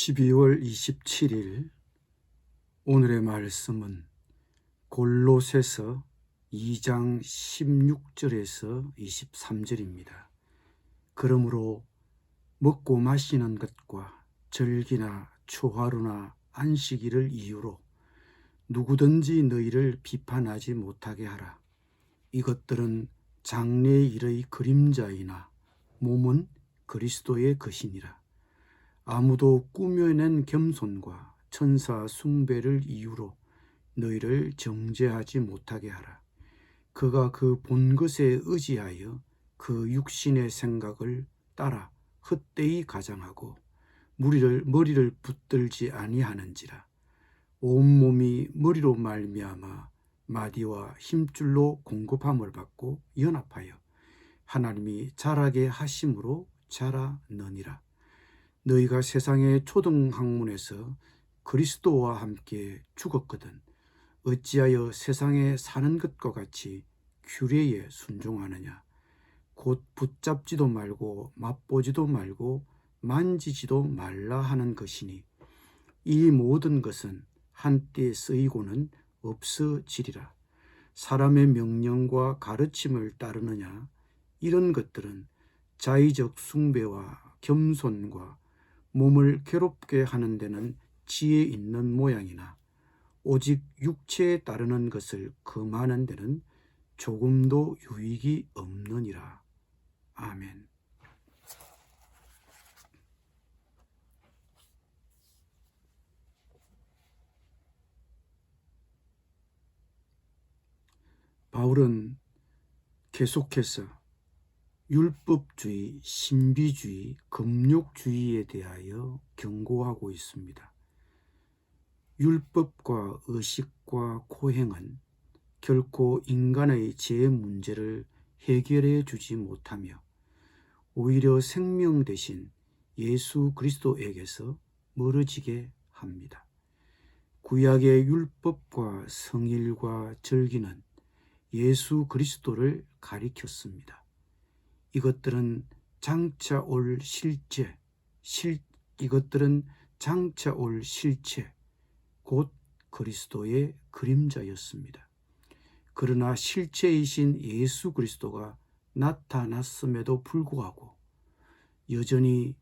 12월 27일 오늘의 말씀은 골로새서 2장 16절에서 23절입니다. 그러므로 먹고 마시는 것과 절기나 초하루나 안식일을 이유로 누구든지 너희를 비판하지 못하게 하라. 이것들은 장래의 일의 그림자이나 몸은 그리스도의 것이니라. 아무도 꾸며낸 겸손과 천사 숭배를 이유로 너희를 정죄하지 못하게 하라. 그가 그 본 것에 의지하여 그 육신의 생각을 따라 헛되이 가장하고 머리를 붙들지 아니하는지라. 온몸이 머리로 말미암아 마디와 힘줄로 공급함을 받고 연합하여 하나님이 자라게 하심으로 자라느니라. 너희가 세상의 초등학문에서 그리스도와 함께 죽었거든 어찌하여 세상에 사는 것과 같이 규례에 순종하느냐. 곧 붙잡지도 말고 맛보지도 말고 만지지도 말라 하는 것이니 이 모든 것은 한때 쓰이고는 없어지리라. 사람의 명령과 가르침을 따르느냐. 이런 것들은 자의적 숭배와 겸손과 몸을 괴롭게 하는 데는 지혜 있는 모양이나 오직 육체에 따르는 것을 금하는 데는 조금도 유익이 없느니라. 아멘. 바울은 계속해서 율법주의, 신비주의, 금욕주의에 대하여 경고하고 있습니다. 율법과 의식과 고행은 결코 인간의 죄 문제를 해결해 주지 못하며 오히려 생명 대신 예수 그리스도에게서 멀어지게 합니다. 구약의 율법과 성일과 절기는 예수 그리스도를 가리켰습니다. 이것들은 장차 올 실체, 곧 그리스도의 그림자였습니다. 그러나 실체이신 예수 그리스도가 나타났음에도 불구하고 여전히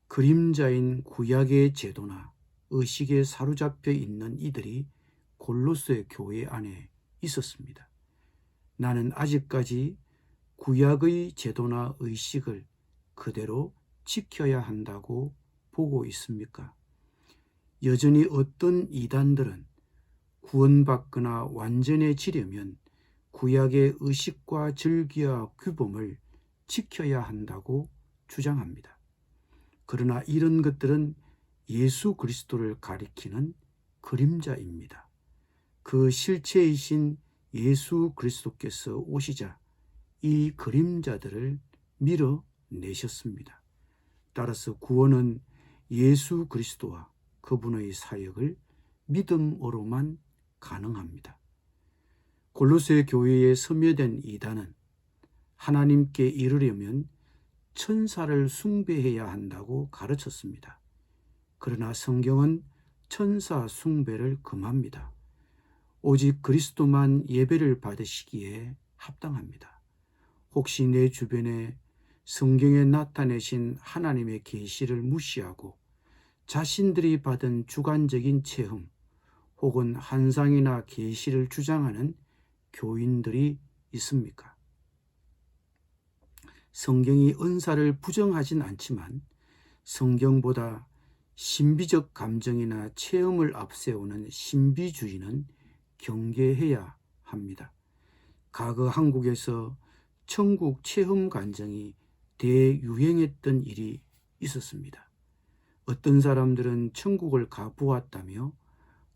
그림자인 구약의 제도나 의식에 사로잡혀 있는 이들이 골로새 교회 안에 있었습니다. 나는 아직까지 구약의 제도나 의식을 그대로 지켜야 한다고 보고 있습니까? 여전히 어떤 이단들은 구원받거나 완전해지려면 구약의 의식과 절기와 규범을 지켜야 한다고 주장합니다. 그러나 이런 것들은 예수 그리스도를 가리키는 그림자입니다. 그 실체이신 예수 그리스도께서 오시자 이 그림자들을 밀어내셨습니다. 따라서 구원은 예수 그리스도와 그분의 사역을 믿음으로만 가능합니다. 골로새 교회에 섬유된 이단은 하나님께 이르려면 천사를 숭배해야 한다고 가르쳤습니다. 그러나 성경은 천사 숭배를 금합니다. 오직 그리스도만 예배를 받으시기에 합당합니다. 혹시 내 주변에 성경에 나타내신 하나님의 계시를 무시하고 자신들이 받은 주관적인 체험 혹은 환상이나 계시를 주장하는 교인들이 있습니까? 성경이 은사를 부정하진 않지만 성경보다 신비적 감정이나 체험을 앞세우는 신비주의는 경계해야 합니다. 과거 한국에서 천국 체험 간증이 대유행했던 일이 있었습니다. 어떤 사람들은 천국을 가보았다며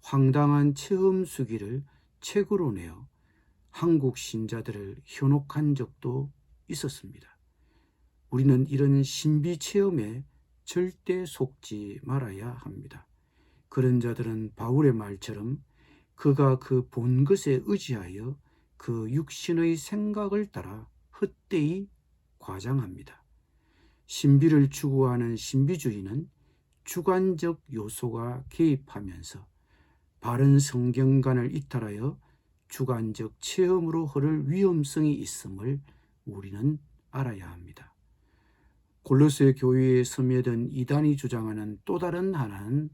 황당한 체험 수기를 책으로 내어 한국 신자들을 현혹한 적도 있었습니다. 우리는 이런 신비 체험에 절대 속지 말아야 합니다. 그런 자들은 바울의 말처럼 그가 그 본 것에 의지하여 그 육신의 생각을 따라 헛되이 과장합니다. 신비를 추구하는 신비주의는 주관적 요소가 개입하면서 바른 성경관을 이탈하여 주관적 체험으로 흐를 위험성이 있음을 우리는 알아야 합니다. 골로새 교회에 스며든 이단이 주장하는 또 다른 하나는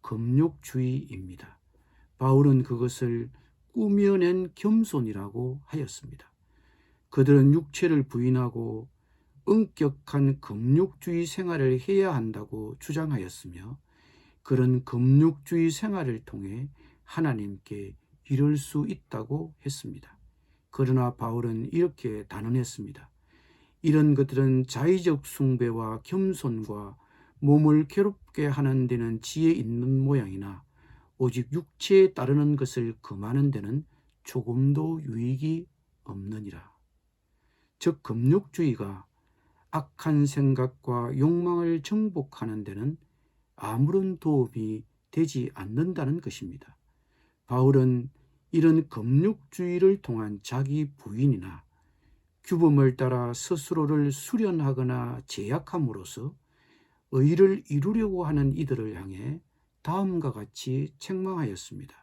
금욕주의입니다. 바울은 그것을 꾸며낸 겸손이라고 하였습니다. 그들은 육체를 부인하고 엄격한 금욕주의 생활을 해야 한다고 주장하였으며 그런 금욕주의 생활을 통해 하나님께 이룰 수 있다고 했습니다. 그러나 바울은 이렇게 단언했습니다. 이런 것들은 자의적 숭배와 겸손과 몸을 괴롭게 하는 데는 지혜 있는 모양이나 오직 육체에 따르는 것을 금하는 데는 조금도 유익이 없느니라. 즉 금욕주의가 악한 생각과 욕망을 정복하는 데는 아무런 도움이 되지 않는다는 것입니다. 바울은 이런 금욕주의를 통한 자기 부인이나 규범을 따라 스스로를 수련하거나 제약함으로써 의를 이루려고 하는 이들을 향해 다음과 같이 책망하였습니다.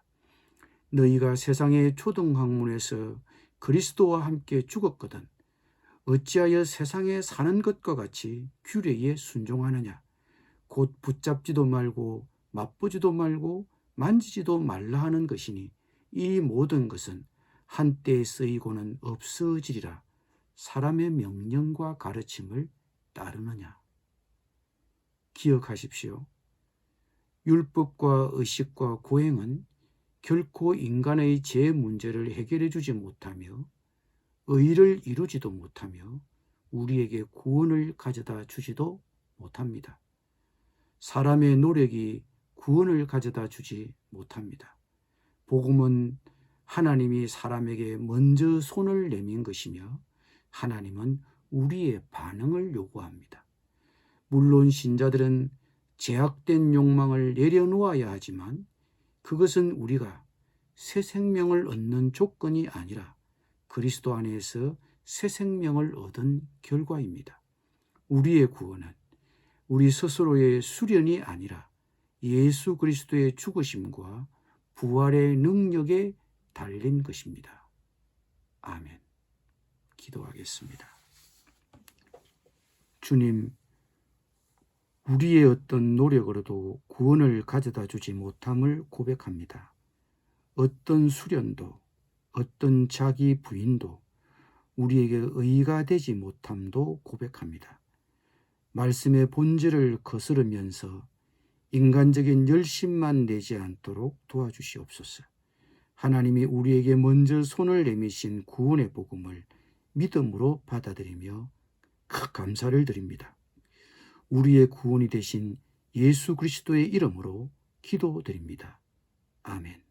너희가 세상의 초등학문에서 그리스도와 함께 죽었거든 어찌하여 세상에 사는 것과 같이 규례에 순종하느냐. 곧 붙잡지도 말고 맛보지도 말고 만지지도 말라 하는 것이니 이 모든 것은 한때에 쓰이고는 없어지리라. 사람의 명령과 가르침을 따르느냐. 기억하십시오. 율법과 의식과 고행은 결코 인간의 죄 문제를 해결해 주지 못하며 의를 이루지도 못하며 우리에게 구원을 가져다 주지도 못합니다. 사람의 노력이 구원을 가져다 주지 못합니다. 복음은 하나님이 사람에게 먼저 손을 내민 것이며 하나님은 우리의 반응을 요구합니다. 물론 신자들은 제약된 욕망을 내려놓아야 하지만 그것은 우리가 새 생명을 얻는 조건이 아니라 그리스도 안에서 새 생명을 얻은 결과입니다. 우리의 구원은 우리 스스로의 수련이 아니라 예수 그리스도의 죽으심과 부활의 능력에 달린 것입니다. 아멘. 기도하겠습니다. 주님, 우리의 어떤 노력으로도 구원을 가져다 주지 못함을 고백합니다. 어떤 수련도, 어떤 자기 부인도 우리에게 의가 되지 못함도 고백합니다. 말씀의 본질을 거스르면서 인간적인 열심만 내지 않도록 도와주시옵소서. 하나님이 우리에게 먼저 손을 내미신 구원의 복음을 믿음으로 받아들이며 감사를 드립니다. 우리의 구원이 되신 예수 그리스도의 이름으로 기도드립니다. 아멘.